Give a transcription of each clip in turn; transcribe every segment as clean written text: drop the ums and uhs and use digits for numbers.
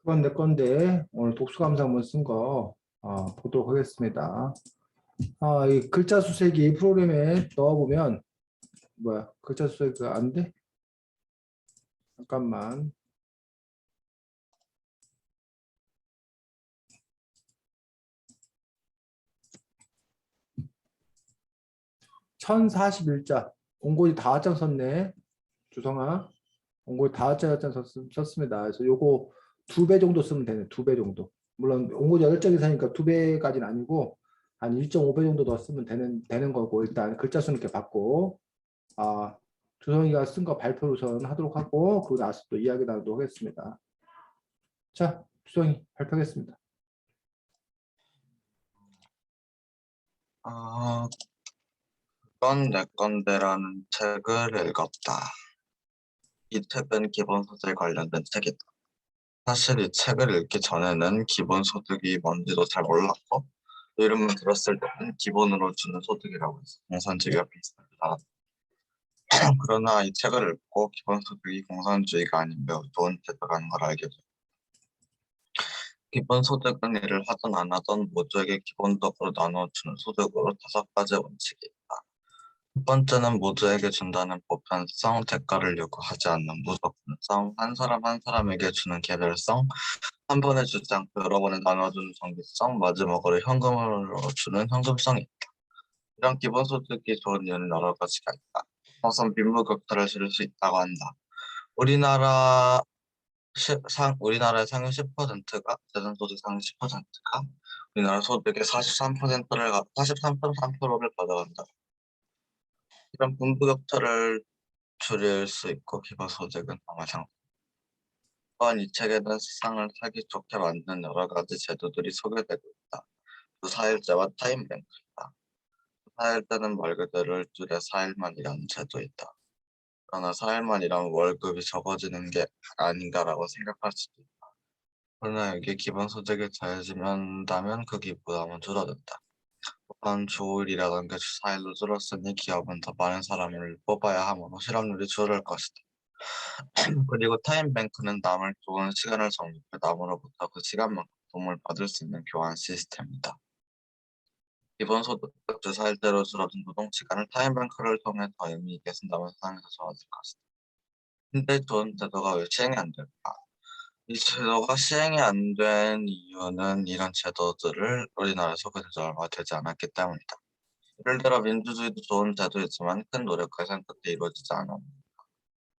그건 내 건데 오늘 독수감상문 쓴 거 보도록 하겠습니다. 이 글자 수색이 프로그램에 넣어보면 뭐야? 글자 수색 안 돼? 잠깐만. (1041자) 원고지 다섯 장 썼네. 주성아. 원고지 다섯 장 썼습니다. 그래서 요거 2배 정도 쓰면 되네. 2배 정도. 물론 원고지 8장 이상이니까 2배까지는 아니고 한 1.5배 정도 더 쓰면 되는 거고, 일단 글자 수는 이렇게 받고 주성이가 쓴 거 발표를 우선 하도록 하고 그리고 나서 또 이야기 나누도록 하겠습니다. 자, 주성이 발표하겠습니다. 그건 내 건데라는 책을 읽었다. 이 책은 기본소득에 관련된 책이다. 사실 이 책을 읽기 전에는 기본소득이 뭔지도 잘 몰랐고, 이름을 들었을 때는 기본으로 주는 소득이라고 해서 공산주의와 비슷하다. 그러나 이 책을 읽고 기본소득이 공산주의가 아닌 매우 좋은 제도라는 걸 알게 돼. 기본소득은 일을 하든 안 하든 모두에게 기본적으로 나눠주는 소득으로 5가지 원칙이 있다. 첫 번째는 모두에게 준다는 보편성, 대가를 요구하지 않는 무조건성, 한 사람 한 사람에게 주는 개별성, 한 번에 주지 않고 여러 번에 나눠주는 정기성, 마지막으로 현금으로 주는 현금성이 있다. 이런 기본소득이 좋은 이유는 여러 가지가 있다. 우선 빈부격차를 줄일 수 있다고 한다. 우리나라의 상위 10%가, 재산소득 상위 10%가 우리나라 소득의 43.3%를 가져간다. 이런 빈부격차를 줄일 수 있고 기본소득은 정말 장. 또한 이 책에는 세상을 살기 좋게 만드는 여러 가지 제도들이 소개되고 있다. 그 4일제와 타임뱅크이다. 4일제는 말 그대로 일주일에 4일만 일하는 제도이다. 그러나 4일만 일하면 월급이 적어지는 게 아닌가라고 생각할 수도 있다. 그러나 이게 기본소득이 더해진다면 그 부담은 줄어든다. 또한 주 5일이라는 게 주 4일로 줄었으니 기업은 더 많은 사람을 뽑아야 하므로 실업률이 줄을 것이다. 그리고 타임뱅크는 남을 좋은 시간을 적립해 남으로부터 그 시간만큼 도움을 받을 수 있는 교환 시스템이다. 기본소득 주 4일대로 줄어든 노동시간을 타임뱅크를 통해 더 의미 있게 쓴다면 세상에서 좋아질 것이다. 근데 좋은 제도가 왜 시행이 안 될까? 이 제도가 시행이 안 된 이유는 이런 제도들을 우리나라에 소개되지 얼마 되지 않았기 때문이다. 예를 들어 민주주의도 좋은 제도이지만 큰 노력과 희생 끝에 이루어지지 않아.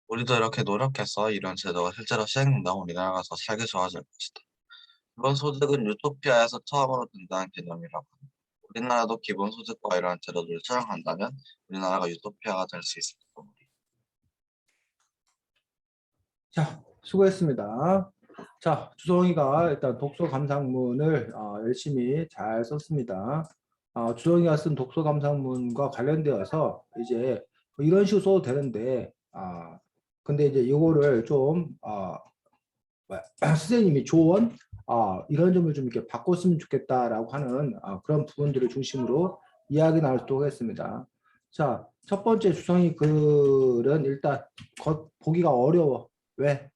우리도 이렇게 노력해서 이런 제도가 실제로 시행된다면 우리나라가 더 살기 좋아질 것이다. 기본소득은 유토피아에서 처음으로 등장한 개념이라고 합니다. 우리나라도 기본소득과 이러한 제도들을 수행한다면 우리나라가 유토피아가 될 수 있을 겁니다. 자, 수고했습니다. 자, 주성이가 일단 독서 감상문을 열심히 잘 썼습니다. 주성이가 쓴 독서 감상문과 관련되어서 이제 이런 식으로 써도 되는데, 근데 이제 이거를 좀 선생님이 조언, 이런 점을 좀 이렇게 바꿨으면 좋겠다라고 하는 그런 부분들을 중심으로 이야기 나누도록 하겠습니다. 자, 첫 번째 주성이 글은 일단 보기가 어려워. 왜?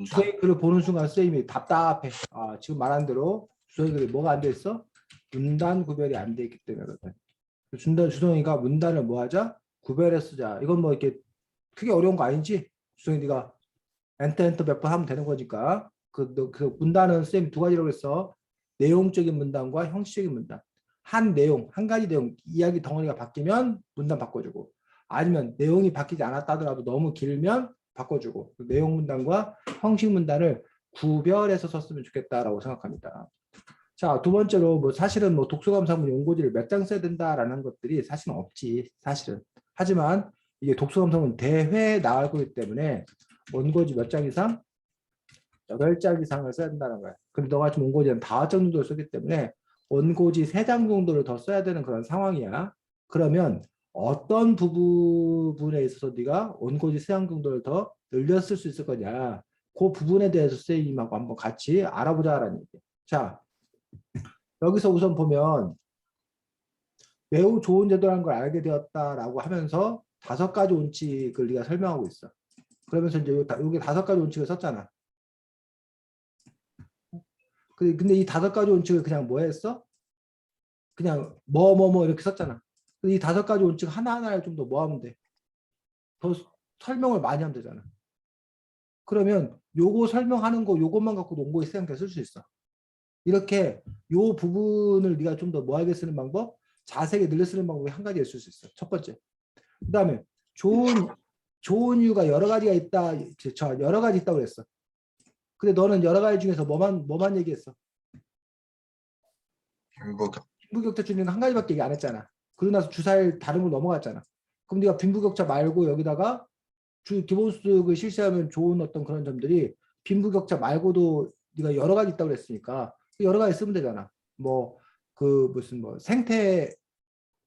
주성이 글을 보는 순간 선생님이 답답해. 지금 말한 대로 주성이 글이 뭐가 안 돼 있어? 문단 구별이 안 돼 있기 때문에 그렇다. 주성이가 문단을 뭐 하자? 구별해 쓰자. 이건 뭐 이렇게 크게 어려운 거 아니지? 주성이 네가 엔터 몇 번 하면 되는 거니까. 그 문단은 선생님이 2가지라고 했어. 내용적인 문단과 형식적인 문단. 한 내용, 한 가지 내용, 이야기 덩어리가 바뀌면 문단 바꿔주고, 아니면 내용이 바뀌지 않았다 하더라도 너무 길면 바꿔주고, 내용 문단과 형식 문단을 구별해서 썼으면 좋겠다라고 생각합니다. 자, 2번째로 뭐 사실은 뭐 독서감상문 용고지를 몇 장 써야 된다라는 것들이 사실은 없지, 사실은. 하지만 이게 독서감상문 대회에 나갈 거기 때문에 원고지 몇 장 이상? 8장 이상을 써야 된다는 거야. 근데 너가 지금 원고지는 5장 정도를 쓰기 때문에 원고지 3장 정도를 더 써야 되는 그런 상황이야. 그러면 어떤 부분에 있어서 네가 원고지 3장 정도를 더 늘렸을 수 있을 거냐. 그 부분에 대해서 선생님하고 한번 같이 알아보자라는 얘기야. 자, 여기서 우선 보면 매우 좋은 제도라는 걸 알게 되었다라고 하면서 5가지 원칙을 네가 설명하고 있어. 그러면서 이제 여기 5가지 원칙을 썼잖아. 근데 이 5가지 원칙을 그냥 뭐 했어? 그냥 뭐 이렇게 썼잖아. 이 5가지 원칙 하나하나를 좀 더 뭐 하면 돼? 더 설명을 많이 하면 되잖아. 그러면 요거 설명하는 거 요것만 갖고 논거에 생각해 쓸 수 있어. 이렇게 요 부분을 네가 좀 더 뭐하게 쓰는 방법? 자세하게 늘려 쓰는 방법이 한 가지 있을 수 있어. 첫 번째. 그다음에 좋은 이유가 여러 가지가 있다. 여러 가지 있다고 그랬어. 근데 너는 여러 가지 중에서 뭐만 얘기했어? 빈부격. 빈부격차 중에는 한 가지밖에 얘기 안 했잖아. 그러고 나서 주사일 다른 걸 넘어갔잖아. 그럼 네가 빈부격차 말고 여기다가 기본소득을 실시하면 좋은 어떤 그런 점들이 빈부격차 말고도 네가 여러 가지 있다고 그랬으니까 여러 가지 쓰면 되잖아. 뭐 그 무슨 뭐 생태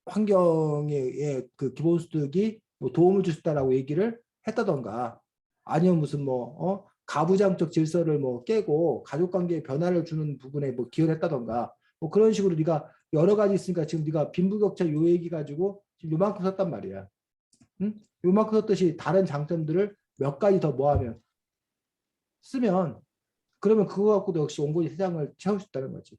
환경에 그 기본소득이 뭐 도움을 줄 수 있다라고 얘기를 했다던가 아니면 무슨 뭐 가부장적 질서를 뭐 깨고 가족관계에 변화를 주는 부분에 뭐 기여를 했다던가 뭐 그런 식으로 네가 여러 가지 있으니까 지금 네가 빈부격차 요 얘기 가지고 지금 요만큼 썼단 말이야. 응? 요만큼 썼듯이 다른 장점들을 몇 가지 더 모아면 쓰면 그러면 그거 갖고도 역시 온고지 3장을 채울 수 있다는 거지.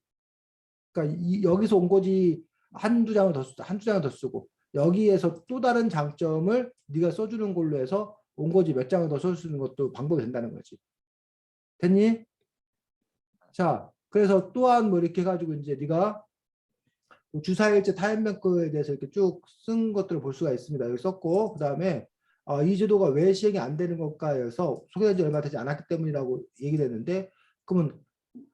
그러니까 여기서 온고지 한두 장을 더 쓰고 여기에서 또 다른 장점을 네가 써주는 걸로 해서 온고지 몇 장을 더 쓸 수 있는 것도 방법이 된다는 거지. 됐니? 자, 그래서 또한 뭐 이렇게 해가지고 이제 네가 주사일제 타임뱅크에 대해서 이렇게 쭉 쓴 것들을 볼 수가 있습니다. 여기 썼고, 그 다음에 이 제도가 왜 시행이 안 되는 걸까에서 소개된 지 얼마 되지 않았기 때문이라고 얘기됐는데, 그러면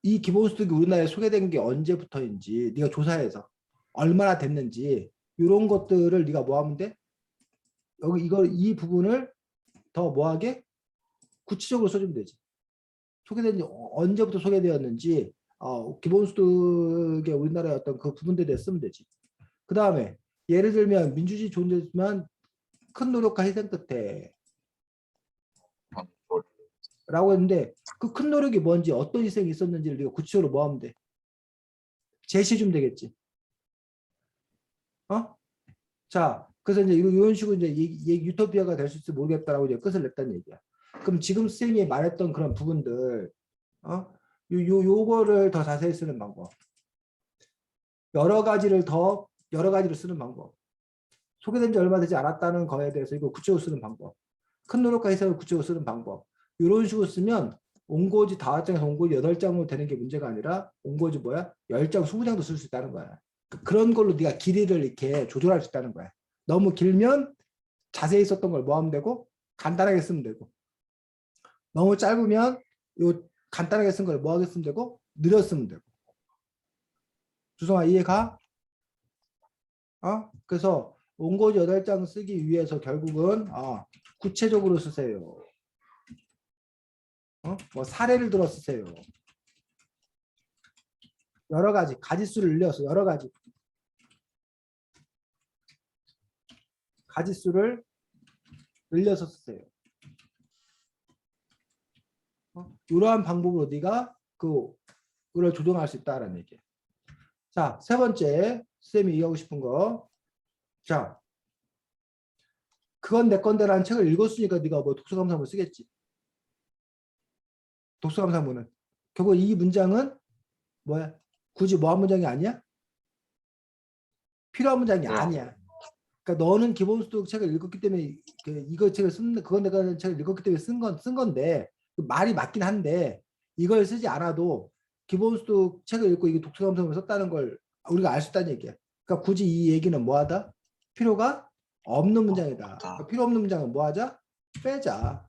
이 기본소득이 우리나라에 소개된 게 언제부터인지, 네가 조사해서 얼마나 됐는지 이런 것들을 네가 뭐 하면 돼? 여기 이 부분을 더 뭐하게 구체적으로 써주면 되지. 소개된 지 언제부터 소개되었는지 기본소득의 우리나라의 어떤 그 부분들에 대해 쓰면 되지. 그 다음에 예를 들면 민주주의 존재지만 큰 노력과 희생 끝에 라고 했는데 그 큰 노력이 뭔지 어떤 희생이 있었는지를 네가 구체적으로 뭐 하면 돼? 제시해 주면 되겠지. 자, 그래서 이제 이런 식으로 이제 유토피아가 될 수 있을지 모르겠다라고 이제 끝을 냈다는 얘기야. 그럼 지금 선생님이 말했던 그런 부분들, 요거를 더 자세히 쓰는 방법. 여러 가지로 쓰는 방법. 소개된 지 얼마 되지 않았다는 거에 대해서 이거 구체적으로 쓰는 방법. 큰 노력과 희생을 구체적으로 쓰는 방법. 이런 식으로 쓰면 온고지 5장에서 온고지 8장으로 되는 게 문제가 아니라 온고지 10장, 20장도 쓸 수 있다는 거야. 그런 걸로 네가 길이를 이렇게 조절할 수 있다는 거야. 너무 길면 자세히 썼던 걸 뭐 하면 되고 간단하게 쓰면 되고 너무 짧으면 요 간단하게 쓴 걸 뭐 하게 쓰면 되고 느려 쓰면 되고. 주성아 이해가? 그래서 원고지 8장 쓰기 위해서 결국은 구체적으로 쓰세요. 뭐 사례를 들어 쓰세요. 여러 가지 가지수를 늘려서 여러 가지 가지수를 늘려서 쓰세요. 이러한 방법으로 네가 그걸 조정할 수 있다라는 얘기예요. 자, 세 번째 쌤이 이해하고 싶은 거. 자, 그건 내 건데라는 책을 읽었으니까 네가 뭐 독서감상문 쓰겠지. 독서감상문은 결국 이 문장은 뭐야? 굳이 뭐한 문장이 아니야? 필요한 문장이 아니야. 그러니까 너는 기본소득 책을 읽었기 때문에 이거 책을 쓴 그건 내가 책을 읽었기 때문에 쓴 건데 말이 맞긴 한데 이걸 쓰지 않아도 기본소득 책을 읽고 이게 독서감상을 썼다는 걸 우리가 알 수 있다는 얘기야. 그러니까 굳이 이 얘기는 뭐하다? 필요가 없는 문장이다. 그러니까 필요 없는 문장은 뭐하자? 빼자.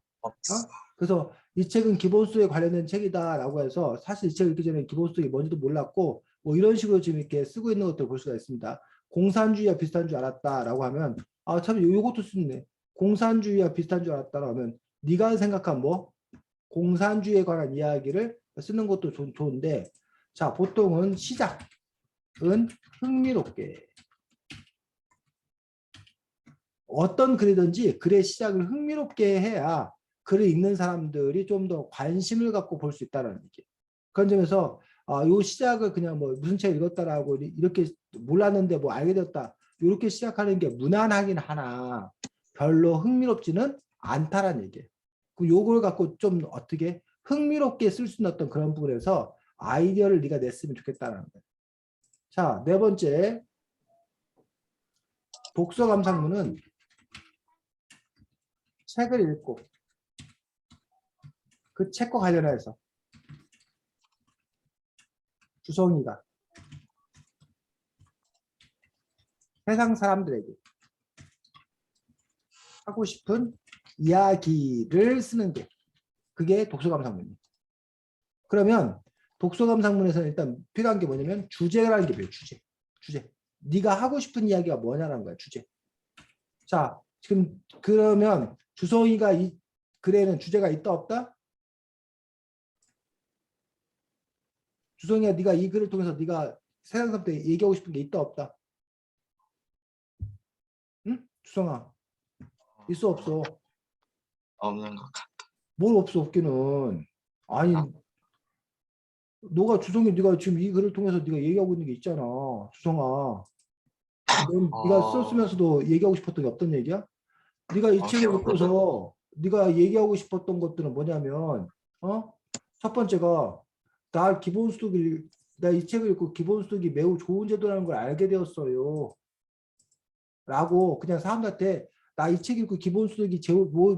그래서 이 책은 기본소득에 관련된 책이다라고 해서 사실 이 책을 읽기 전에 기본소득이 뭔지도 몰랐고 뭐 이런 식으로 지금 이렇게 쓰고 있는 것들을 볼 수가 있습니다. 공산주의와 비슷한 줄 알았다라고 하면 참 요것도 쓰네. 공산주의와 비슷한 줄 알았다라고 하면 네가 생각한 뭐 공산주의에 관한 이야기를 쓰는 것도 좋은데 자 보통은 시작은 흥미롭게 어떤 글이든지 글의 시작을 흥미롭게 해야 글을 읽는 사람들이 좀 더 관심을 갖고 볼 수 있다는 얘기예요. 그런 점에서 요 시작을 그냥 뭐 무슨 책 읽었다라고 이렇게 몰랐는데 뭐 알게 되었다. 이렇게 시작하는 게 무난하긴 하나 별로 흥미롭지는 않다라는 얘기예요. 그 요걸 갖고 좀 어떻게 흥미롭게 쓸 수 있는 어떤 그런 부분에서 아이디어를 네가 냈으면 좋겠다는 거야. 자, 네 번째 독서 감상문은 책을 읽고 그 책과 관련해서 주성이가 세상 사람들에게 하고 싶은 이야기를 쓰는 게 그게 독서 감상문이에요. 그러면 독서 감상문에서는 일단 필요한 게 뭐냐면 주제라는 게 뭐예요? 주제. 네가 하고 싶은 이야기가 뭐냐라는 거야. 주제. 자, 지금 그러면 주성이가 이 글에는 주제가 있다 없다? 주성이가 네가 이 글을 통해서 네가 세상 사람한테 얘기하고 싶은 게 있다 없다? 응? 주성아, 있어 없어? 없는 것 같아. 뭘 없어 없기는. 아니, 너가 주성이 네가 지금 이 글을 통해서 네가 얘기하고 있는 게 있잖아. 주성아. 넌 네가 썼으면서도 얘기하고 싶었던 게 없던 얘기야? 네가 이 책을 기억나는 읽고서 네가 얘기하고 싶었던 것들은 뭐냐면 첫 번째가 나 이 책을 읽고 기본소득이 매우 좋은 제도라는 걸 알게 되었어요. 라고 그냥 사람들한테 나 이 책 읽고 기본소득이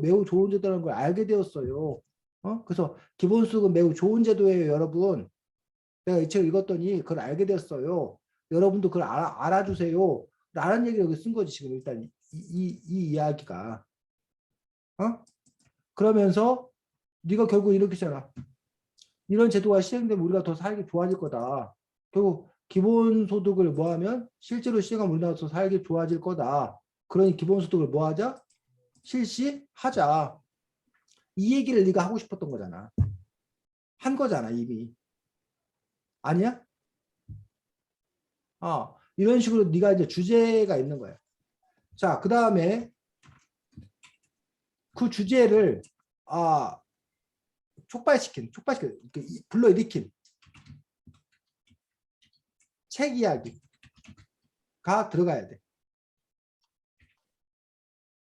매우 좋은 제도라는 걸 알게 되었어요. 그래서 기본소득은 매우 좋은 제도예요, 여러분. 내가 이 책을 읽었더니 그걸 알게 되었어요. 여러분도 그걸 알아주세요. 라는 얘기를 여기 쓴 거지, 지금 일단 이 이야기가. 그러면서 네가 결국 이렇게 잖아. 이런 제도가 시행되면 우리가 더 살기 좋아질 거다. 결국 기본소득을 뭐하면 실제로 시행하면 우리나라 더 살기 좋아질 거다. 그러니 기본소득을 뭐하자? 실시하자. 이 얘기를 네가 하고 싶었던 거잖아. 한 거잖아 이미. 아니야? 이런 식으로 네가 이제 주제가 있는 거야. 자, 그 다음에 그 주제를 촉발시킨, 불러일으킨 책 이야기가 들어가야 돼.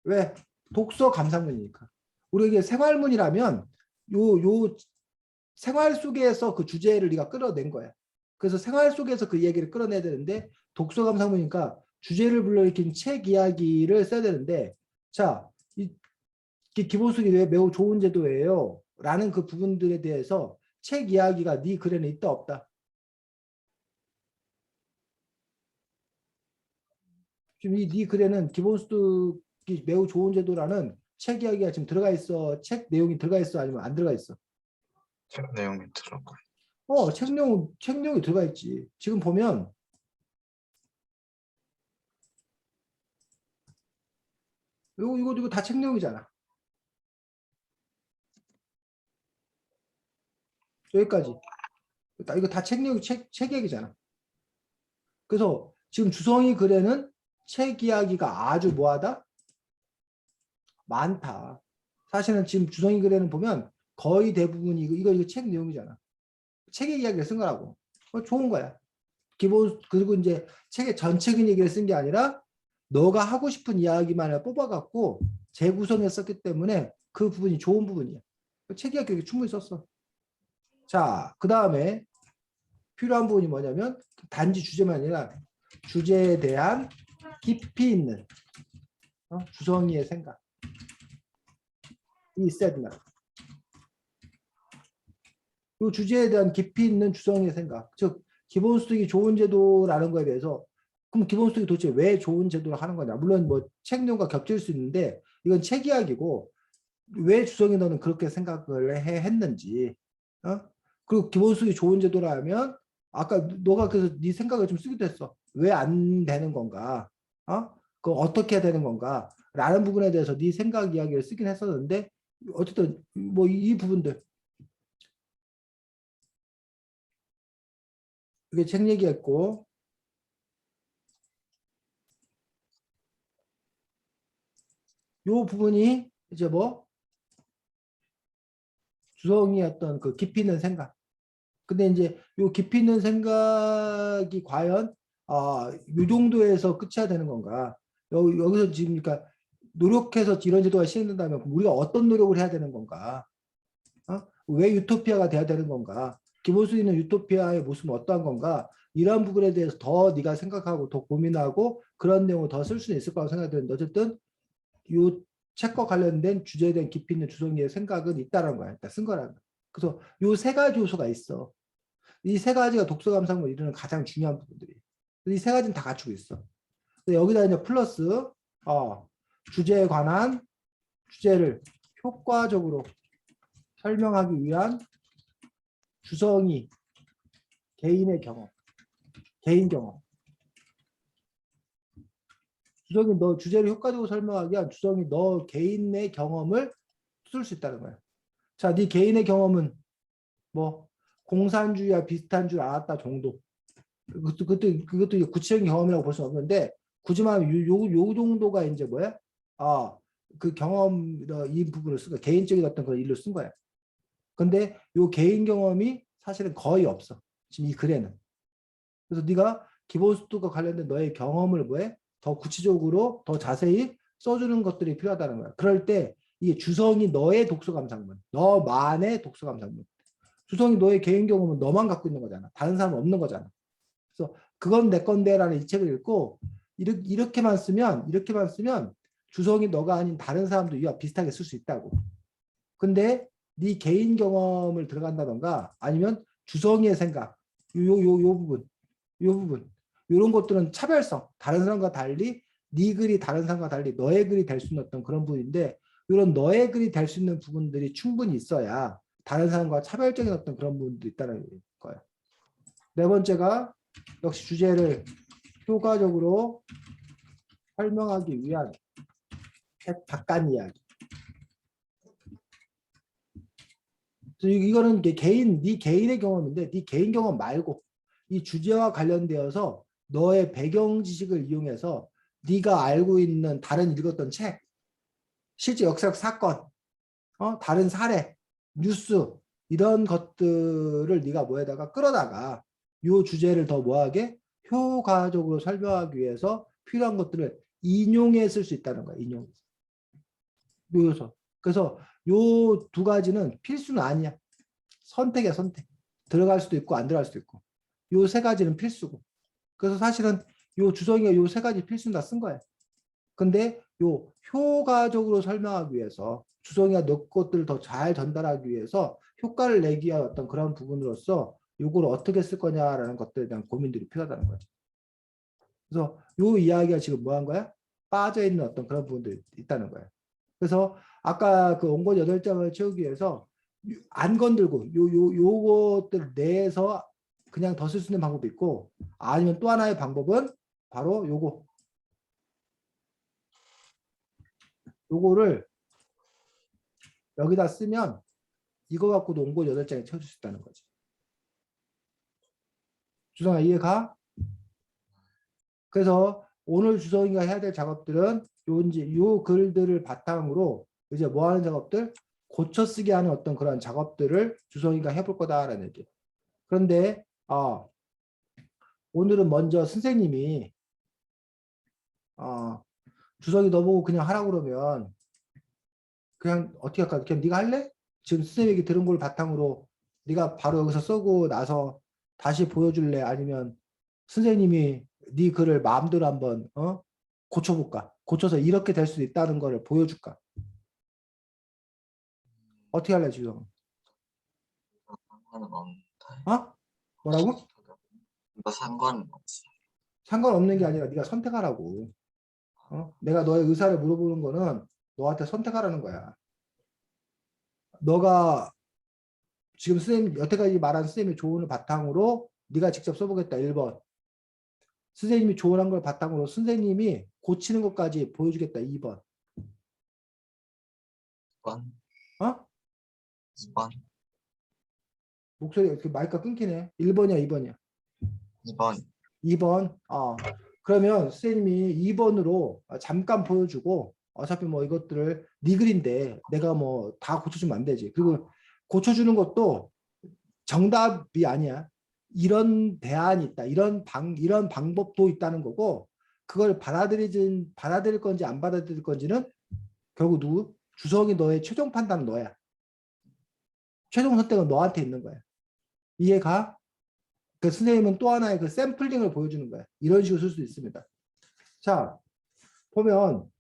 왜? 독서 감상문이니까. 우리에게 생활문이라면 요 생활 속에서 그 주제를 네가 끌어낸 거야. 그래서 생활 속에서 그 이야기를 끌어내야 되는데 독서 감상문이니까 주제를 불러일으킨 책 이야기를 써야 되는데 자, 이 기본소득이 왜 매우 좋은 제도예요? 라는 그 부분들에 대해서 책 이야기가 네 글에는 있다 없다? 지금 네 글에는 기본소득이 매우 좋은 제도라는 책 이야기가 지금 들어가 있어? 책 내용이 들어가 있어? 아니면 안 들어가 있어? 책 내용이 들어가. 책 내용이 들어가 있지. 지금 보면 이거 다 책 내용이잖아. 여기까지. 이거 다 책 내용, 책 얘기잖아. 그래서 지금 주성이 글에는 책 이야기가 아주 뭐하다? 많다. 사실은 지금 주성이 글에는 보면 거의 대부분이 이거 책 내용이잖아. 책의 이야기를 쓴 거라고. 좋은 거야. 그리고 이제 책의 전체적인 얘기를 쓴 게 아니라 너가 하고 싶은 이야기만을 뽑아갖고 재구성해 썼기 때문에 그 부분이 좋은 부분이야. 책 이야기 충분히 썼어. 자, 그 다음에 필요한 부분이 뭐냐면 단지 주제만 아니라 주제에 대한 깊이 있는 주성이의 생각이 있어야 된다. 이 주제에 대한 깊이 있는 주성이의 생각, 즉 기본소득이 좋은 제도라는 거에 대해서 그럼 기본소득이 도대체 왜 좋은 제도를 하는 거냐? 물론 뭐 책 내용과 겹칠 수 있는데 이건 책 이야기고 왜 주성이 너는 그렇게 생각을 했는지 그리고 기본소득이 좋은 제도라면 아까 너가 그래서 네 생각을 좀 쓰기도 했어. 왜 안 되는 건가? 그거 어떻게 해야 되는 건가? 라는 부분에 대해서 네 생각 이야기를 쓰긴 했었는데 어쨌든 뭐 이 부분들 이게 책 얘기했고 요 부분이 이제 뭐 주성이 어떤 그 깊이 있는 생각. 근데 이제 요 깊이 있는 생각이 과연 요 정도에서 끝이야 되는 건가? 여기서 지금 그러니까 노력해서 이런 제도가 시행된다면 우리가 어떤 노력을 해야 되는 건가? 왜 유토피아가 돼야 되는 건가? 기본수있는 유토피아의 모습은 어떠한 건가? 이런 부분에 대해서 더 네가 생각하고 더 고민하고 그런 내용을 더 쓸 수는 있을 거라고 생각이 드는데 어쨌든 이 책과 관련된 주제에 대한 깊이 있는 주성이의 생각은 있다는 거야. 일단 쓴 거라는 거야. 그래서 요 세 가지 요소가 있어. 이 세 가지가 독서 감상을 이루는 가장 중요한 부분들이. 이 세 가지는 다 갖추고 있어. 여기다 이제 플러스 주제에 관한 주제를 효과적으로 설명하기 위한 주성이 개인의 경험, 개인 경험. 주성이 너 주제를 효과적으로 설명하기 위한 주성이 너 개인의 경험을 쓸 수 있다는 거야. 자, 네 개인의 경험은 뭐 공산주의와 비슷한 줄 알았다 정도. 그것도 구체적인 경험이라고 볼 수는 없는데 굳이 말하면 요 정도가 이제 뭐야? 그 경험 이 부분을 쓴 거야. 개인적인 어떤 그런 일로 쓴 거야. 근데 요 개인 경험이 사실은 거의 없어. 지금 이 글에는. 그래서 네가 기본소득과 관련된 너의 경험을 뭐해? 더 구체적으로 더 자세히 써주는 것들이 필요하다는 거야. 그럴 때 이게 주성이 너의 독서 감상문, 너만의 독서 감상문. 주성이 너의 개인 경험은 너만 갖고 있는 거잖아. 다른 사람은 없는 거잖아. 그래서 그건 내 건데라는 이 책을 읽고 이렇게만 쓰면 주성이 너가 아닌 다른 사람도 이와 비슷하게 쓸 수 있다고. 근데 네 개인 경험을 들어간다던가 아니면 주성이의 생각 요 부분 이런 것들은 차별성 다른 사람과 달리 네 글이 다른 사람과 달리 너의 글이 될 수 있는 어떤 그런 부분인데 이런 너의 글이 될 수 있는 부분들이 충분히 있어야 다른 사람과 차별적인 어떤 그런 부분도 있다는 거예요. 네 번째가 역시 주제를 효과적으로 설명하기 위한 바깥 이야기. 이거는 네 개인의 경험인데 네 개인 경험 말고 이 주제와 관련되어서 너의 배경 지식을 이용해서 네가 알고 있는 다른 읽었던 책, 실제 역사적 사건, 다른 사례, 뉴스 이런 것들을 네가 뭐에다가 끌어다가 이 주제를 더 뭐하게 효과적으로 설명하기 위해서 필요한 것들을 인용해 쓸 수 있다는 거야. 인용. 요소. 그래서 요 두 가지는 필수는 아니야. 선택이야, 선택. 들어갈 수도 있고 안 들어갈 수도 있고. 요 세 가지는 필수고. 그래서 사실은 요 주성이가 요 세 가지 필수는 다 쓴 거야. 근데 요 효과적으로 설명하기 위해서 주성이가 너 것들을 더 잘 전달하기 위해서 효과를 내기 위한 어떤 그런 부분으로서 요걸 어떻게 쓸 거냐라는 것들에 대한 고민들이 필요하다는 거지. 그래서 요 이야기가 지금 뭐 한 거야? 빠져 있는 어떤 그런 부분들이 있다는 거야. 그래서 아까 그 원고 8장을 채우기 위해서 안 건들고 요것들 내에서 그냥 더 쓸 수 있는 방법이 있고 아니면 또 하나의 방법은 바로 요거를 여기다 쓰면 이거 갖고도 원고 8장에 채워줄 수 있다는 거지. 주성아 이해가? 그래서 오늘 주성이가 해야 될 작업들은 요 글들을 바탕으로 이제 뭐 하는 작업들? 고쳐쓰기 하는 어떤 그런 작업들을 주성이가 해볼 거다라는 얘기. 그런데 오늘은 먼저 선생님이 주성이 너보고 그냥 하라고 그러면 그냥 어떻게 할까? 그냥 네가 할래? 지금 선생님 얘기 들은 걸 바탕으로 네가 바로 여기서 쓰고 나서 다시 보여줄래? 아니면 선생님이 네 글을 마음대로 한번 고쳐볼까? 고쳐서 이렇게 될 수도 있다는 거를 보여줄까? 어떻게 할래 지금? 상관은 없는데. 뭐라고? 상관은 없어. 상관없는 게 아니라 네가 선택하라고. 내가 너의 의사를 물어보는 거는 너한테 선택하라는 거야. 너가 지금 선생님 여태까지 말한 선생님의 조언을 바탕으로 네가 직접 써보겠다 1번. 선생님이 조언한 걸 바탕으로 선생님이 고치는 것까지 보여주겠다 2번. 2번. 어? 2번. 목소리 마이크가 끊기네. 1번이야 2번이야. 2번. 2번. 그러면 선생님이 2번으로 잠깐 보여주고 어차피 뭐 이것들을 네 글인데 내가 뭐 다 고쳐주면 안 되지. 그리고 고쳐주는 것도 정답이 아니야. 이런 대안이 있다. 이런 방법도 있다는 거고 그걸 받아들일 건지 안 받아들일 건지는 결국 누구? 주성이 너의 최종 판단은 너야. 최종 선택은 너한테 있는 거야. 이해가? 그 선생님은 또 하나의 그 샘플링을 보여주는 거야. 이런 식으로 쓸 수 있습니다. 자, 보면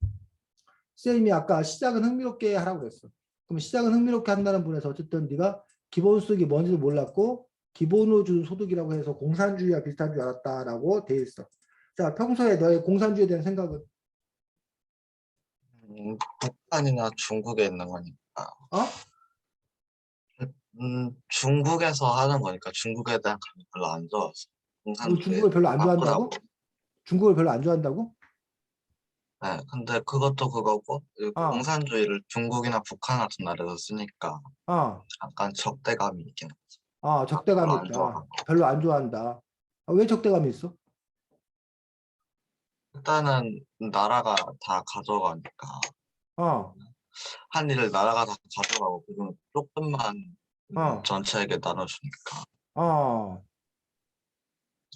선생님이 아까 시작은 흥미롭게 하라고 그랬어. 그럼 시작은 흥미롭게 한다는 분에서 어쨌든 네가 기본 소득이 뭔지도 몰랐고 기본으로 준 소득이라고 해서 공산주의와 비슷한 줄 알았다라고 돼 있어. 자, 평소에 너의 공산주의에 대한 생각은 북한이나 중국에 있는 거니까. 어? 중국에서 하는 거니까 중국에 대한 감이 별로 안 좋아서 너 공산주의 중국을 별로 안 바꾸라고. 좋아한다고? 중국을 별로 안 좋아한다고? 네, 근데 그것도 그거고 이 아, 공산주의를 중국이나 북한 같은 나라에서 쓰니까 아, 약간 적대감이 있긴 하죠. 아, 아, 별로 적대감이 안 있다. 좋아하고. 별로 안 좋아한다. 아, 왜 적대감이 있어? 일단은 나라가 다 가져가니까 어, 한 일을 나라가 다 가져가고 그중 조금만 어, 전체에게 나눠주니까 어,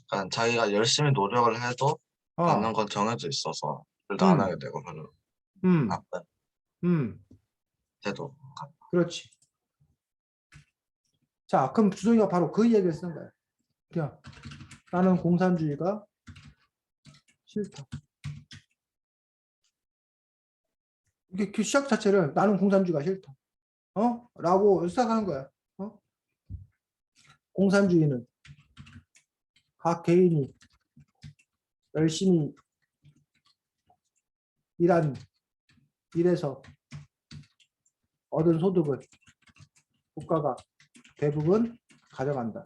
그러니까 자기가 열심히 노력을 해도 받는 어, 건 정해져 있어서 일도 안 하게 음, 되고 별로 음, 나쁜 음, 태도. 그렇지. 자, 그럼 주성이가 바로 그 이야기를 쓴 거야. 그냥 나는 공산주의가 싫다. 이게 그 시작 자체를 나는 공산주의가 싫다. 어? 라고 시작하는 거야. 어? 공산주의는 각 개인이 열심히 일한 일에서 얻은 소득을 국가가 대부분 가져간다.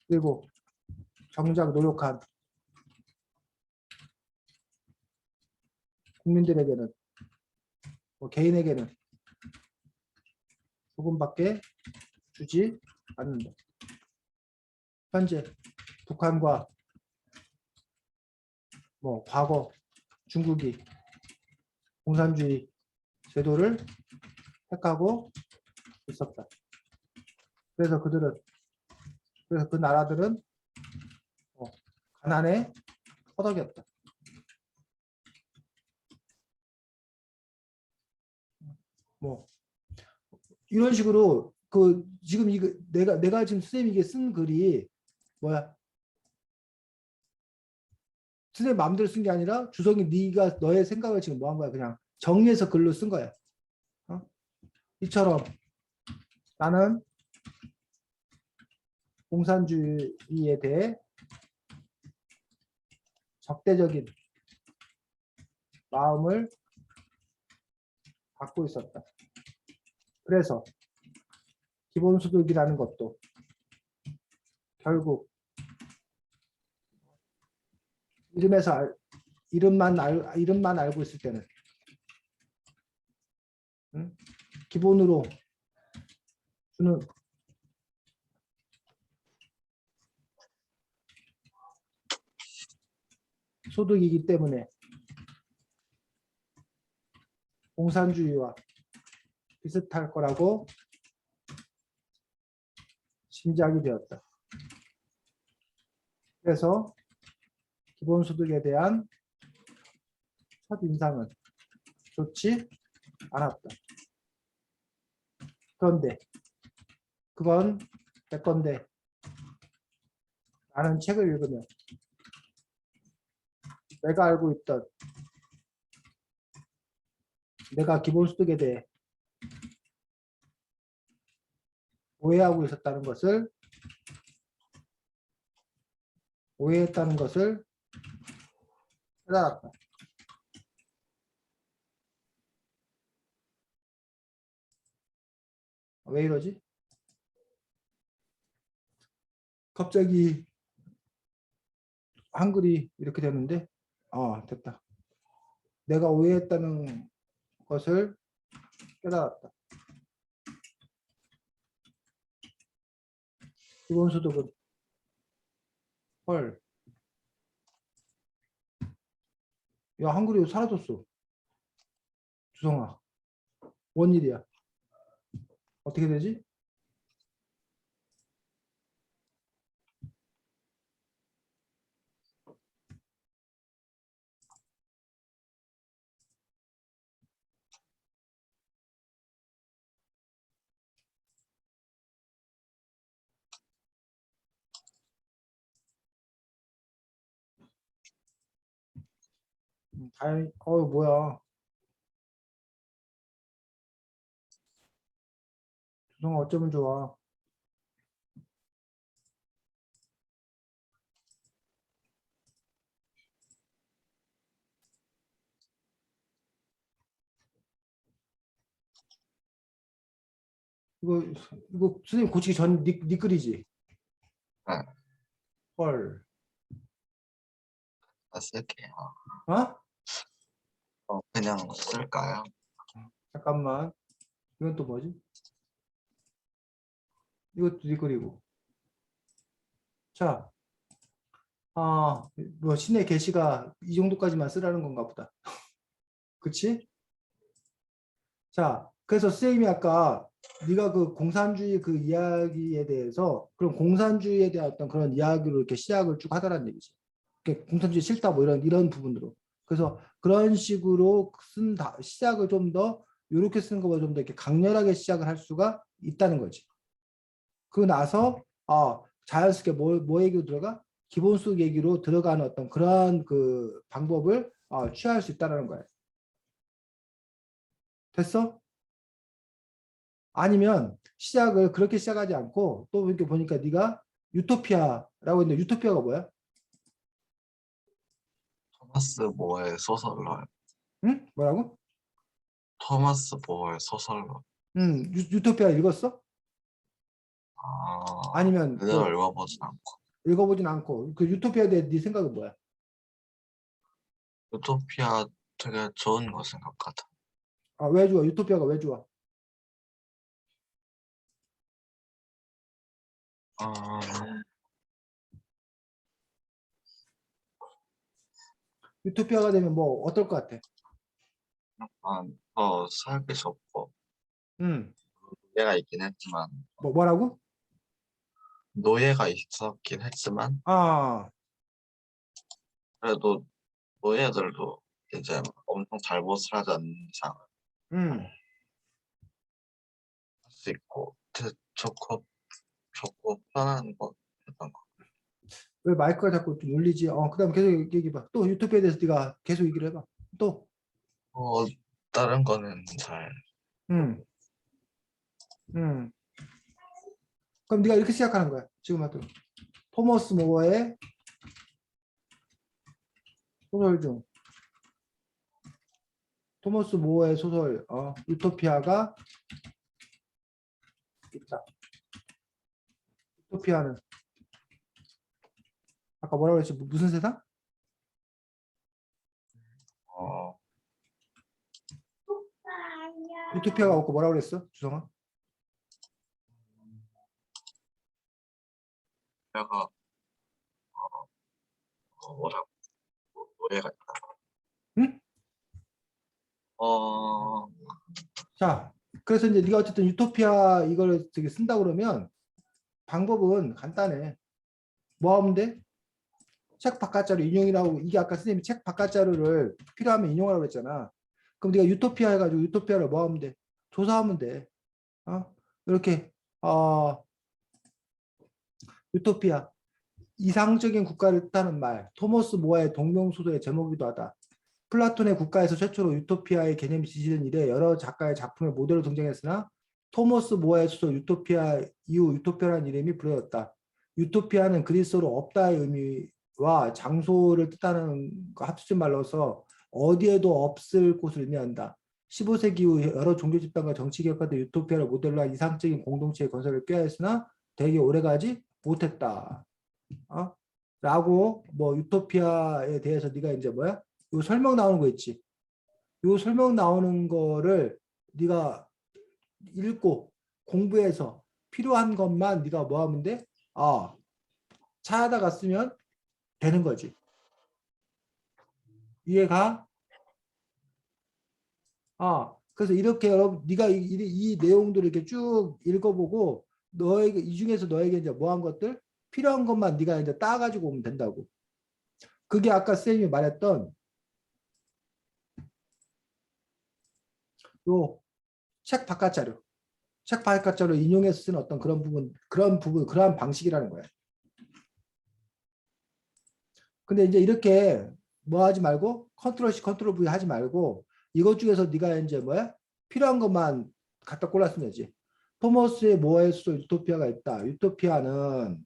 그리고 정작 노력한 국민들에게는 뭐 개인에게는 조금밖에 주지 않는다. 현재 북한과 뭐 과거 중국이 공산주의 제도를 택하고 있었다. 그래서 그 나라들은 가난에 허덕였다. 뭐 이런 식으로 그 지금 이거 내가 지금 선생님 이게 쓴 글이 뭐야? 선생님 마음대로 쓴 게 아니라 주성이 네가 너의 생각을 지금 뭐 한 거야? 그냥 정리해서 글로 쓴 거야. 어? 이처럼 나는 공산주의에 대해 적대적인 마음을 갖고 있었다. 그래서 기본소득이라는 것도 결국 이름만 알고 있을 때는 응? 기본으로 주는 소득이기 때문에 공산주의와 비슷할 거라고 짐작이 되었다. 그래서 기본소득에 대한 첫 인상은 좋지 않았다. 그런데 그건 내 건데 나는 책을 읽으면 내가 알고 있던 내가 기본소득에 대해 오해하고 있었다는 것을 오해했다는 것을 깨달았다. 왜 이러지? 갑자기 한글이 이렇게 되는데 됐다. 내가 오해했다는 것을 깨달았다. 기본소득은 헐. 야 한글이 사라졌어. 주성아. 뭔 일이야? 어떻게 되지? 다행히 뭐야. 주성아 어쩌면 좋아. 이거 선생님 고치기 전 니 글이지? 네, 헐. 쓸게요. 어? 그냥 쓸까요? 잠깐만. 이건 또 뭐지? 이것도 니 글이고. 자, 뭐 신의 계시가 이 정도까지만 쓰라는 건가 보다. 그치? 자, 그래서 선생님이 아까 네가 그 공산주의 그 이야기에 대해서 그런 공산주의에 대한 어떤 그런 이야기로 이렇게 시작을 쭉 하더란 얘기지. 공산주의 싫다 뭐 이런 부분으로. 그래서 그런 식으로 시작을 좀 더 이렇게 쓰는 것보다 좀 더 이렇게 강렬하게 시작을 할 수가 있다는 거지. 그러고 나서 자연스럽게 뭐 얘기로 들어가? 기본수 얘기로 들어가는 어떤 그런 그 방법을 취할 수 있다는 거야. 됐어? 아니면 시작을 그렇게 시작하지 않고 또 이렇게 보니까 네가 유토피아라고 했는데 유토피아가 뭐야? 토마스 모어의 소설로. 응? 뭐라고? 토마스 모어의 소설로. 유토피아 읽었어? 아니면 그대로 읽어보진 않고. 읽어보진 않고 그 유토피아에 대해 네 생각은 뭐야? 유토피아 되게 좋은 거 생각 같아. 왜 좋아? 유토피아가 왜 좋아? 어, 유토피아가 되면 뭐 어떨 것 같아? 약간 더 살기 좋고 음, 노예가 있긴 했지만 뭐라고? 노예가 있었긴 했지만 아, 그래도 노예들도 이제 엄청 잘못을 하지 않는 이상 음, 할 수 있고 좋고 편한 거였던 거. 왜 마이크가 자꾸 좀 울리지? 그다음 계속 얘기해봐. 또 유토피아에 대해서 네가 계속 얘기를 해봐. 또, 어, 다른 거는 잘 음, 음. 그럼 네가 이렇게 시작하는 거야. 지금 하여튼 토머스 모어의 소설 중 토머스 모어의 소설 유토피아가 있다. 유토피아는 아까 뭐라고 했지? 무슨 세상? 어, 유토피아가 없고 뭐라고 그랬어? 주성아? 내가 뭐라고 노예가 있다. 응? 어, 자, 그래서 이제 네가 어쨌든 유토피아 이걸 되게 쓴다 그러면 방법은 간단해. 뭐 하면 돼? 책 바깥자료 인용이라고 이게 아까 선생님이 책 바깥자료를 필요하면 인용하라고 했잖아. 그럼 네가 유토피아 해가지고 유토피아를 뭐 하면 돼? 조사하면 돼. 이렇게 유토피아 이상적인 국가를 뜻하는 말 토머스 모어의 동명소설의 제목이기도 하다. 플라톤의 국가에서 최초로 유토피아의 개념이 지시된 이래 여러 작가의 작품의 모델로 등장했으나 토머스 모어의 소설 유토피아 이후 유토피아라는 이름이 불려졌다. 유토피아는 그리스어로 없다의 의미와 장소를 뜻하는 합쳐진 말로서 어디에도 없을 곳을 의미한다. 15세기 이후 여러 종교 집단과 정치 개혁가들 유토피아를 모델로 한 이상적인 공동체의 건설을 꾀하였으나 되게 오래가지 못했다. 라고 뭐 유토피아에 대해서 네가 이제 뭐야? 요 설명 나오는 거 있지. 요 설명 나오는 거를 네가 읽고 공부해서 필요한 것만 네가 뭐 하면 돼? 찾아다가 쓰면 되는 거지. 이해가? 그래서 이렇게 여러분 네가 이 내용들을 이렇게 쭉 읽어보고 너에게 이 중에서 너에게 이제 뭐 한 것들 필요한 것만 네가 이제 따가지고 오면 된다고. 그게 아까 쌤이 말했던 요 책 바깥 자료. 책 바깥자료 인용해서 쓰는 어떤 그러한 방식이라는 거야. 근데 이제 이렇게 뭐 하지 말고 컨트롤 C 컨트롤 V 하지 말고 이것 중에서 네가 이제 뭐야? 필요한 것만 갖다 골랐으면 되지. 토머스의 뭐의 수도 유토피아가 있다. 유토피아는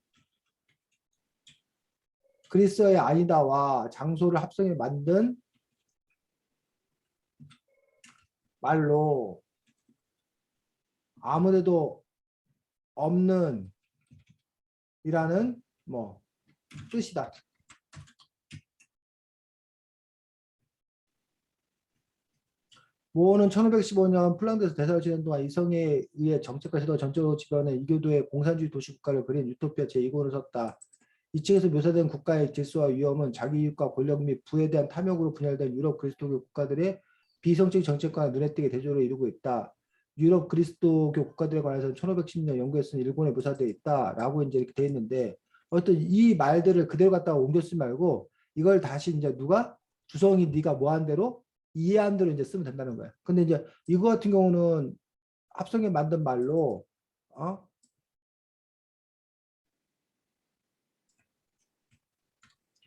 그리스어의 아니다와 장소를 합성해 만든 말로 아무데도 없는 이라는 뭐 뜻이다. 모어는 1515년 폴란드에서 대사를 지낸 동안 이성에 의해 정책과 제도가 전적으로 지배하는 이교도의 공산주의 도시국가를 그린 유토피아 제2권을 썼다. 이 책에서 묘사된 국가의 질서와 위험은 자기 이익과 권력 및 부에 대한 탐욕으로 분열된 유럽 그리스도교 국가들의 비성적인 정책과 눈에 띄게 대조를 이루고 있다. 유럽 그리스도교 국가들에 관해서는 1510년 연구에 쓴 일본에 묘사되어 있다라고 이제 이렇게 돼 있는데 어떤 이 말들을 그대로 갖다가 옮겨 쓰지 말고 이걸 다시 이제 누가 주성이 네가 뭐 한 대로 이해한 대로 이제 쓰면 된다는 거야. 근데 이제 이거 같은 경우는 합성에 만든 말로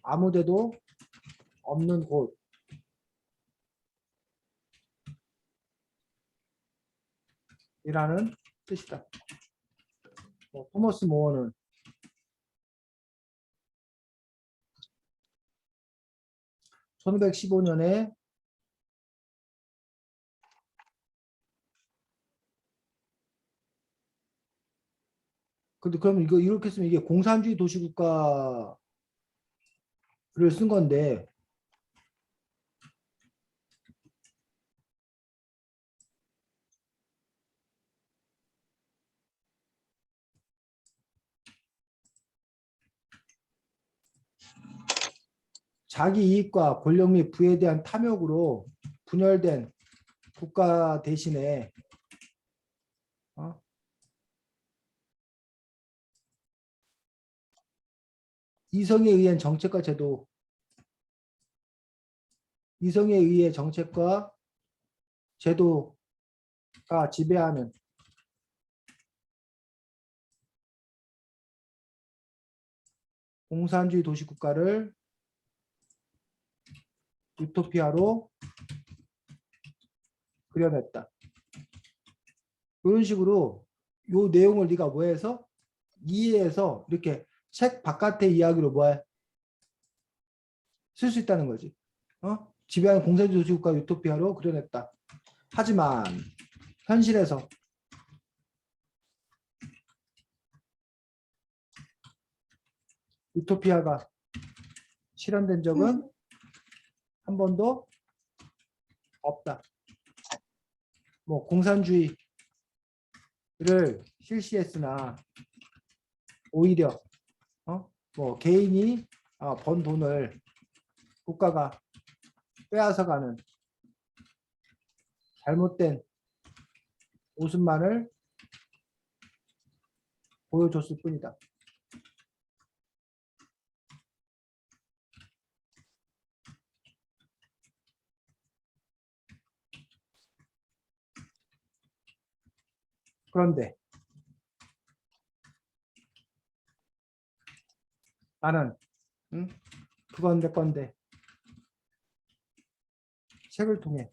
아무데도 없는 곳이라는 뜻이다. 토머스 모어는 1515년에 근데 그러면 이거 이렇게 쓰면 이게 공산주의 도시국가를 쓴 건데 자기 이익과 권력 및 부에 대한 탐욕으로 분열된 국가 대신에 이성에 의한 정책과 제도, 이성에 의해 정책과 제도가 지배하는 공산주의 도시국가를 유토피아로 그려냈다. 이런 식으로 요 내용을 네가 뭐해서 이해해서 이렇게 책 바깥의 이야기로 뭐해 쓸 수 있다는 거지. 지배하는 공산주의 도시국가 유토피아로 그려냈다. 하지만 현실에서 유토피아가 실현된 적은 한 번도 없다. 뭐 공산주의를 실시했으나 오히려 뭐 개인이 번 돈을 국가가 빼앗아가는 잘못된 모습만을 보여줬을 뿐이다. 그런데 나는 그건 내 건데 책을 통해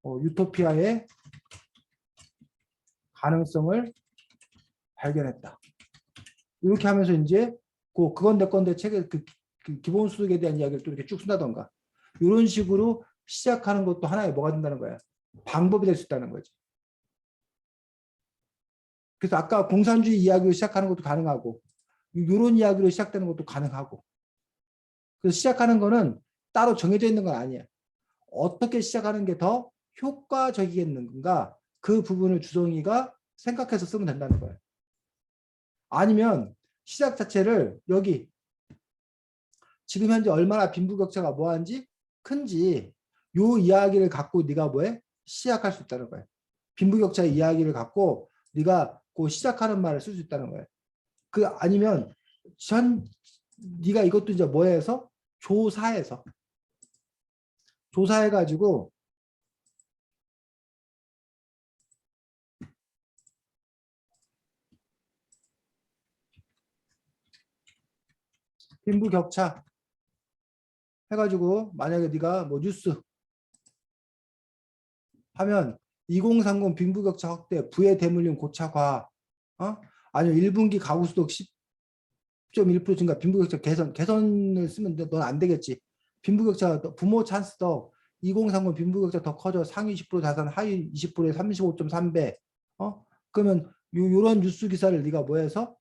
유토피아의 가능성을 발견했다. 이렇게 하면서 이제 그건 내 건데 책의 그 기본 소득에 대한 이야기를 또 이렇게 쭉 쓴다던가 이런 식으로 시작하는 것도 하나의 뭐가 된다는 거야. 방법이 될 수 있다는 거지. 그래서 아까 공산주의 이야기로 시작하는 것도 가능하고 이런 이야기로 시작되는 것도 가능하고 그래서 시작하는 거는 따로 정해져 있는 건 아니야. 어떻게 시작하는 게 더 효과적이겠는가 그 부분을 주성이가 생각해서 쓰면 된다는 거예요. 아니면 시작 자체를 여기 지금 현재 얼마나 빈부격차가 뭐한지 큰지 요 이야기를 갖고 네가 뭐해? 시작할 수 있다는 거예요. 빈부격차의 이야기를 갖고 네가 그 시작하는 말을 쓸 수 있다는 거예요. 그 아니면 네가 이것도 이제 뭐 해서 조사해가지고 빈부격차 해가지고 만약에 네가 뭐 뉴스 하면 2030 빈부격차 확대, 부의 대물림 고착화, 아니면 1분기 가구 수득 10.1% 증가, 빈부격차 개선을 쓰면 넌 안 되겠지. 빈부격차 부모 찬스 더 2030 빈부격차 더 커져 상위 20% 자산 하위 20%에 35.3배. 그러면 요런 뉴스 기사를 네가 뭐 해서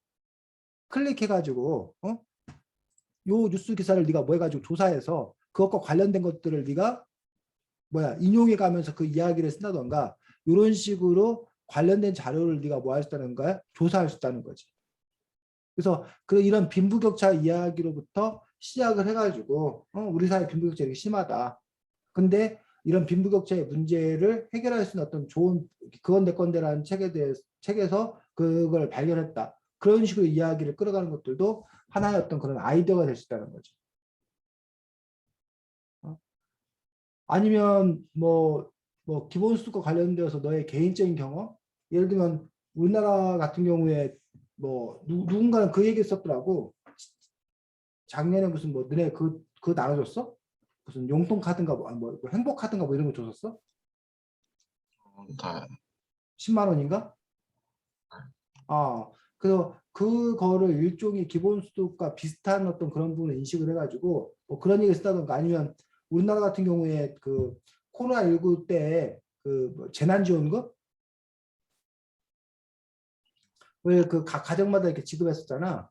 클릭해가지고 요 뉴스 기사를 네가 뭐 해가지고 조사해서 그것과 관련된 것들을 네가 인용해 가면서 그 이야기를 쓴다던가 이런 식으로 관련된 자료를 네가 뭐 할 수 있다는 거야? 조사할 수 있다는 거지. 그래서 이런 빈부격차 이야기로부터 시작을 해가지고 우리 사회 빈부격차 이렇게 심하다. 근데 이런 빈부격차의 문제를 해결할 수 있는 어떤 좋은 그건 내 건데라는 책에서 그걸 발견했다. 그런 식으로 이야기를 끌어가는 것들도 하나의 어떤 그런 아이디어가 될 수 있다는 거죠. 아니면 기본소득과 관련되어서 너의 개인적인 경험, 예를 들면 우리나라 같은 경우에 누군가는 그 얘기 썼더라고. 작년에 무슨 너네 그거 나눠줬어? 무슨 용돈 카드인가 행복 카드인가 이런 거 줬었어? 네. 10만 원인가? 그래서 그거를 일종의 기본소득과 비슷한 어떤 그런 부분을 인식을 해가지고 그런 얘기를 쓰다던가 아니면 우리나라 같은 경우에 그 코로나19 때 그 재난지원금 왜 그 각 가정마다 이렇게 지급했었잖아.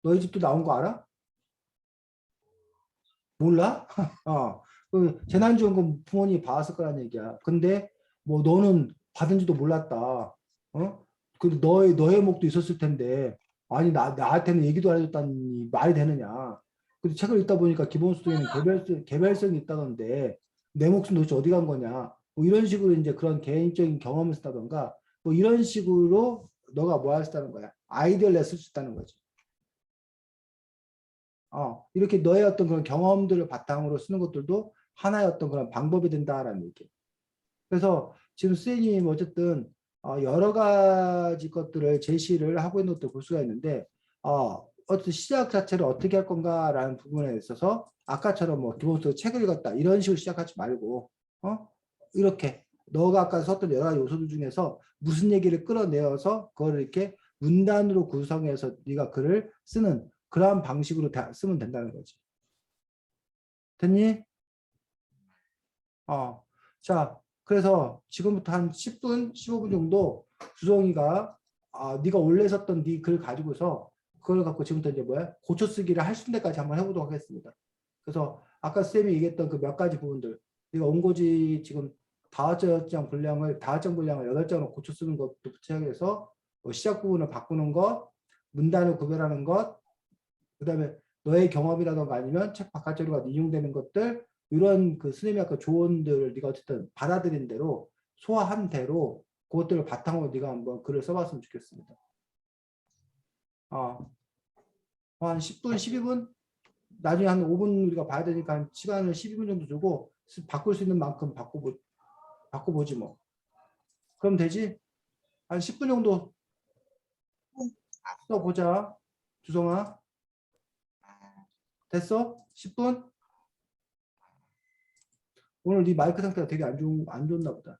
너희 집도 나온 거 알아? 몰라? 그 재난지원금 부모님이 받았을 거란 얘기야. 근데 너는 받은지도 몰랐다. 근데 너의 목도 있었을 텐데 아니 나한테는 얘기도 안 해줬다니 말이 되느냐. 근데 책을 읽다 보니까 기본소득에는 개별성이 있다던데 내 목숨 도대체 어디 간 거냐. 이런 식으로 이제 그런 개인적인 경험을 쓰다던가 이런 식으로 너가 뭐 할 수 있다는 거야. 아이디어를 냈을 수 있다는 거지. 이렇게 너의 어떤 그런 경험들을 바탕으로 쓰는 것들도 하나의 어떤 그런 방법이 된다라는 얘기. 그래서 지금 선생님 어쨌든 여러 가지 것들을 제시를 하고 있는 것도 볼 수가 있는데 어떤 시작 자체를 어떻게 할 건가라는 부분에 있어서 아까처럼 기본적으로 책을 읽었다 이런 식으로 시작하지 말고 이렇게 너가 아까 썼던 여러 가지 요소들 중에서 무슨 얘기를 끌어내어서 그걸 이렇게 문단으로 구성해서 네가 글을 쓰는 그러한 방식으로 쓰면 된다는 거지. 됐니? 자, 그래서 지금부터 한 10분, 15분 정도 주성이가 네가 원래 썼던 네 글 가지고서 그걸 갖고 지금부터 이제 고쳐 쓰기를 할 수 있는 데까지 한번 해보도록 하겠습니다. 그래서 아까 쌤이 얘기했던 그 몇 가지 부분들 네가 원고지 지금 다섯 장 분량을 8장으로 고쳐 쓰는 것부터 시작해서 시작 부분을 바꾸는 것, 문단을 구별하는 것, 그 다음에 너의 경험이라던가 아니면 책 바깥 자료가 인용되는 것들 이런 그 스님이 아까 조언들을 네가 어쨌든 받아들인 대로 소화한 대로 그것들을 바탕으로 네가 한번 글을 써봤으면 좋겠습니다. 한 10분, 12분? 나중에 한 5분 우리가 봐야 되니까 한 시간을 12분 정도 주고 바꿀 수 있는 만큼 바꿔보지 뭐. 그럼 되지? 한 10분 정도 써보자. 주성아. 됐어? 10분? 오늘 네 마이크 상태가 되게 안 좋나 보다.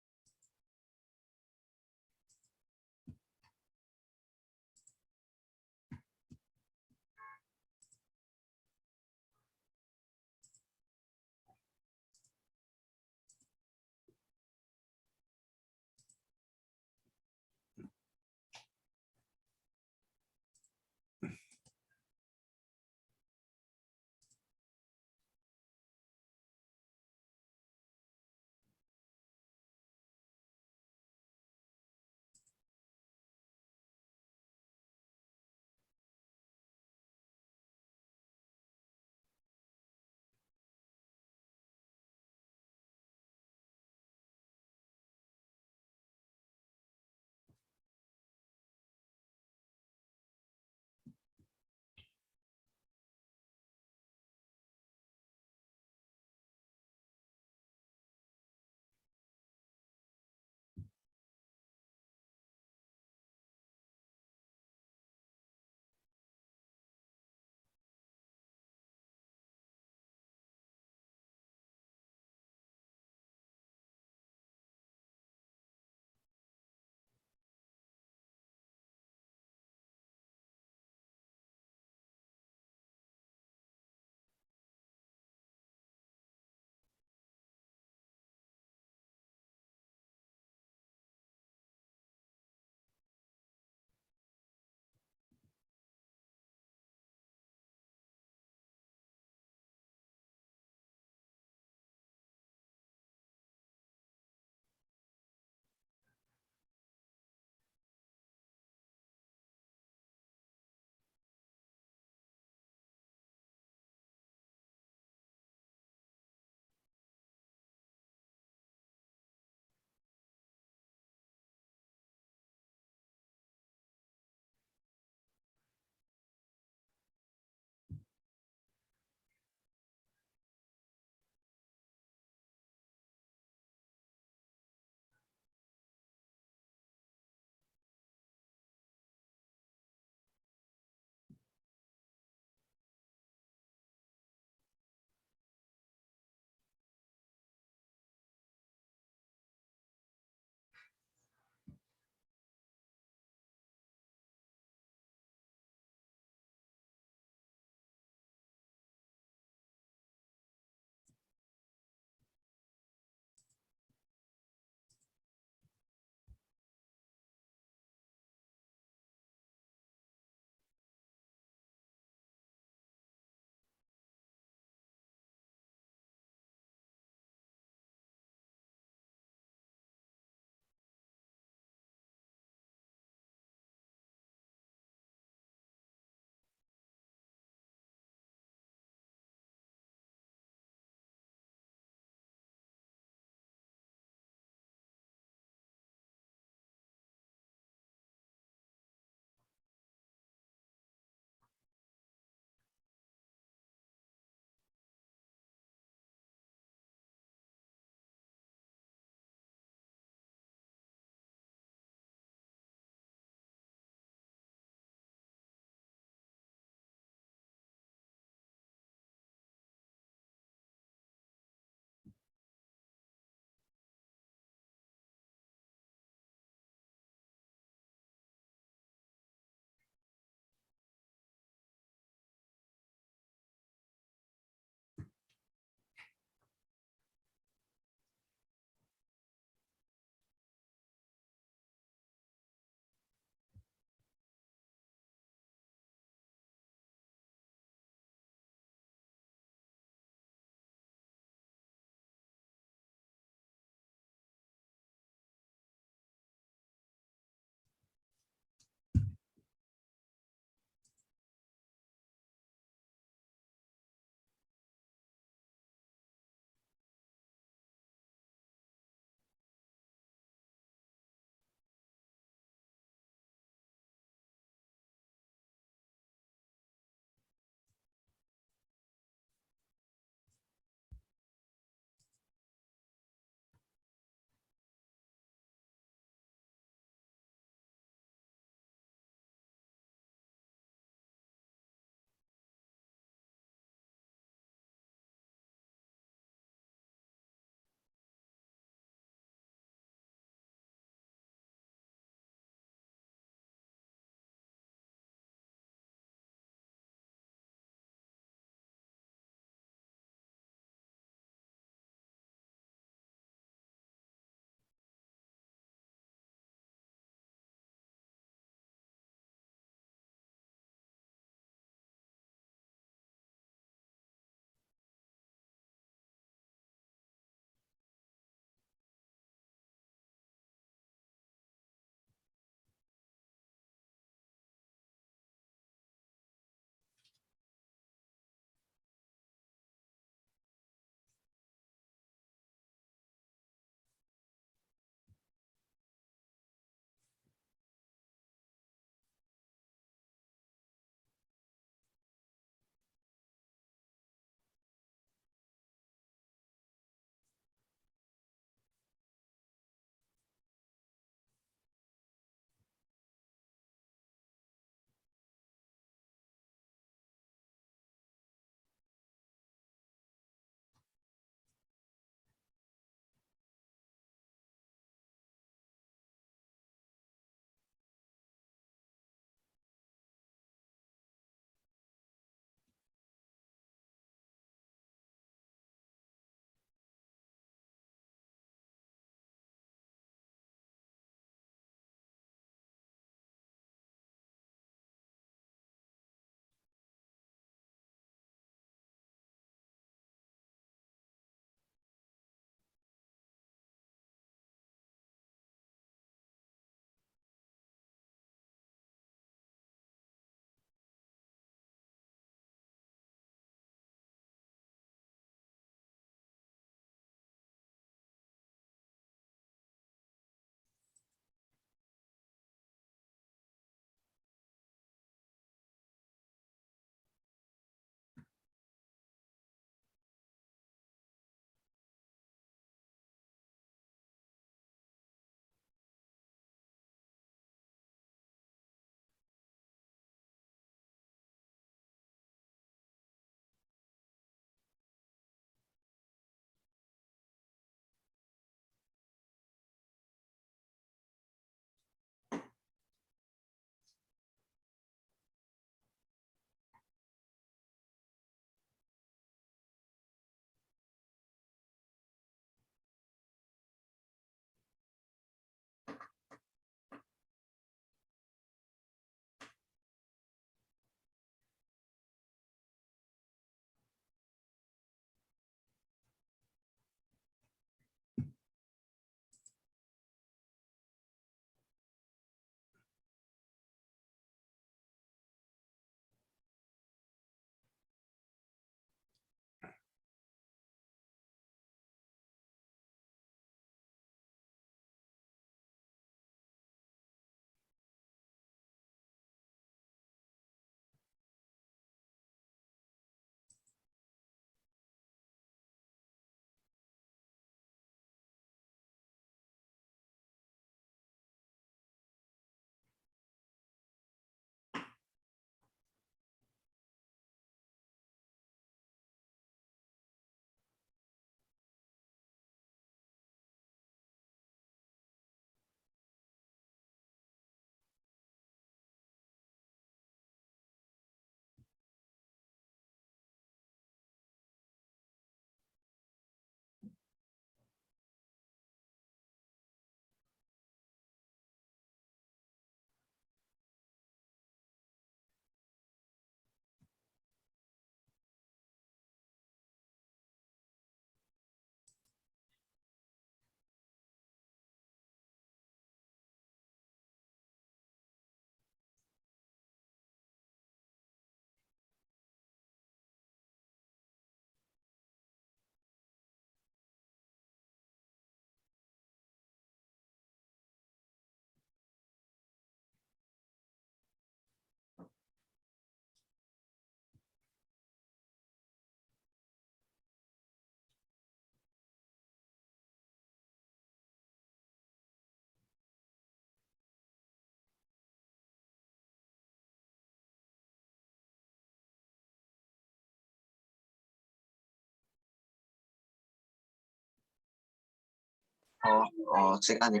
시간이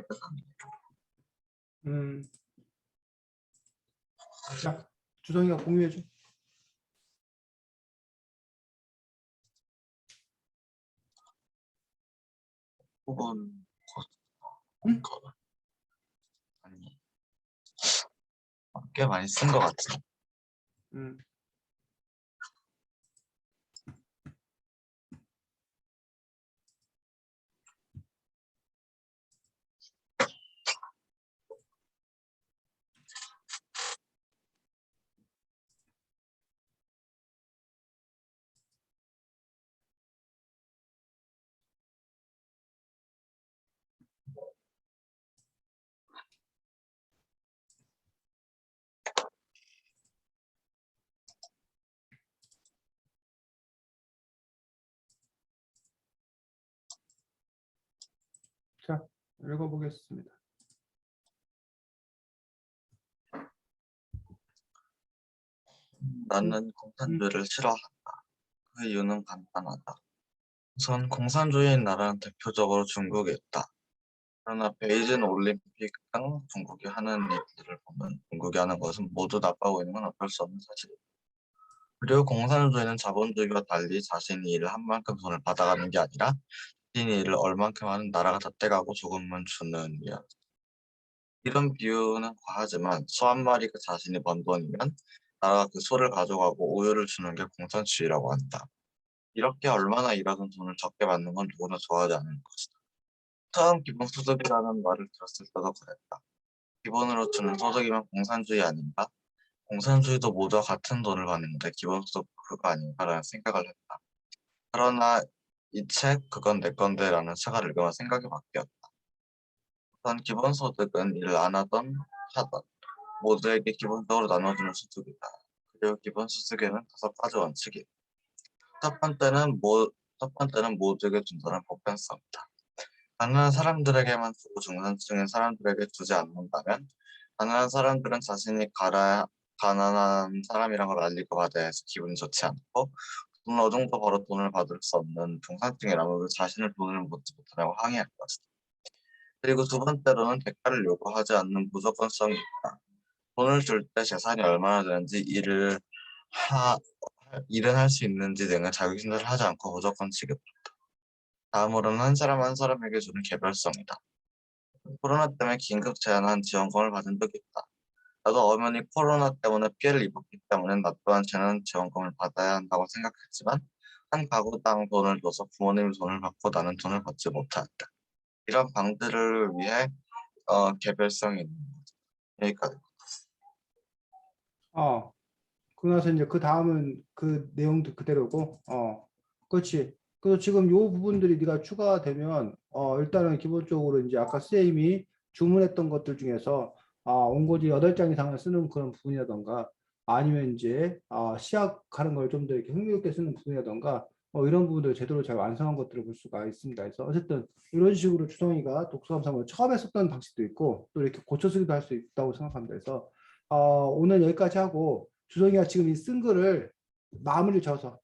끝났네. 자, 주성이가 공유해줘. 혹은 응? 아니 꽤 많이 쓴 것 같아. 음. 자, 읽어보겠습니다. 나는 공산주의를 싫어한다. 그 이유는 간단하다. 우선 공산주의인 나라는 대표적으로 중국에 있다. 그러나 베이징 올림픽 등 중국이 하는 일들을 보면 중국이 하는 것은 모두 나빠하고 있는 건 어쩔 수 없는 사실이다. 그리고 공산주의는 자본주의와 달리 자신이 일을 한 만큼 돈을 받아가는 게 아니라 자신이 일을 얼만큼 하는 나라가 다 떼가고 조금만 주는 이야. 이런 비유는 과하지만 소 한 마리가 자신이 번 돈이면 나라가 그 소를 가져가고 우유를 주는 게 공산주의라고 한다. 이렇게 얼마나 일하던 돈을 적게 받는 건 누구나 좋아하지 않는 것이다. 처음 기본소득이라는 말을 들었을 때도 그랬다. 기본으로 주는 소득이면 공산주의 아닌가? 공산주의도 모두와 같은 돈을 받는데 기본소득 그거 아닌가라는 생각을 했다. 그러나 이 책 그건 내 건데 라는 책을 읽으면 생각이 바뀌었다. 우선 기본소득은 일을 안 하던 하던 모두에게 기본적으로 나눠주는 소득이다. 그리고 기본소득에는 5가지 원칙이 있다. 첫 번째는 모두에게 준다는 보편성이다. 가난한 사람들에게만 주고 중산층인 사람들에게 주지 않는다면 가난한 사람들은 자신이 가난한 사람이란 걸 알리고 받아야 해서 기분이 좋지 않고 돈을 어느 정도 벌어 돈을 받을 수 없는 중산층이라면 왜 자신을 돈을 받지 못하냐고 항의할 것이다. 그리고 두 번째로는 대가를 요구하지 않는 무조건성이 있다. 돈을 줄 때 재산이 얼마나 되는지 일은 할 수 있는지 등을 자격심사를 하지 않고 무조건 지급한다. 다음으로는 한 사람 한 사람에게 주는 개별성이다. 코로나 때문에 긴급 제한한 지원금을 받은 적이 있다. 나도 엄연히 코로나 때문에 피해를 입었기 때문에 나 또한 지원금을 받아야 한다고 생각했지만 한 가구당 돈을 줘서 부모님이 돈을 받고 나는 돈을 받지 못했다. 이런 방들을 위해 개별성이 있는 거죠. 여기까지. 그러나서 이제 그 다음은 그 내용도 그대로고, 그렇지. 그래서 지금 요 부분들이 네가 추가되면, 일단은 기본적으로 이제 아까 쌤이 주문했던 것들 중에서, 원고지 8장 이상을 쓰는 그런 부분이라던가, 아니면 이제, 시약하는 걸 좀 더 이렇게 흥미롭게 쓰는 부분이라던가, 이런 부분들을 제대로 잘 완성한 것들을 볼 수가 있습니다. 그래서 어쨌든 이런 식으로 주성이가 독서 감상을 처음에 썼던 방식도 있고, 또 이렇게 고쳐쓰기도 할 수 있다고 생각합니다. 그래서, 오늘 여기까지 하고, 주성이가 지금 이 쓴 글을 마무리 져서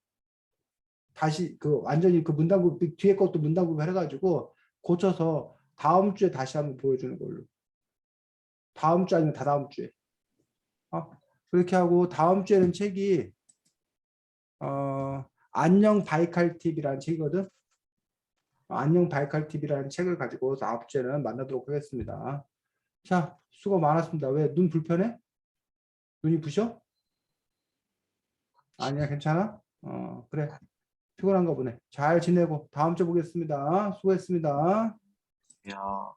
다시 그 완전히 그 문단구 뒤에 것도 문단구 해가지고 고쳐서 다음 주에 다시 한번 보여주는 걸로. 다음 주 아니면 다다음 주에. 그렇게 하고 다음 주에는 책이 안녕 바이칼 팁이라는 책이거든. 안녕 바이칼 팁이라는 책을 가지고 다음 주에는 만나도록 하겠습니다. 자, 수고 많았습니다. 왜 눈 불편해? 눈이 부셔? 아니야, 괜찮아? 그래. 피곤한가 보네. 잘 지내고 다음 주에 보겠습니다. 수고했습니다. 야.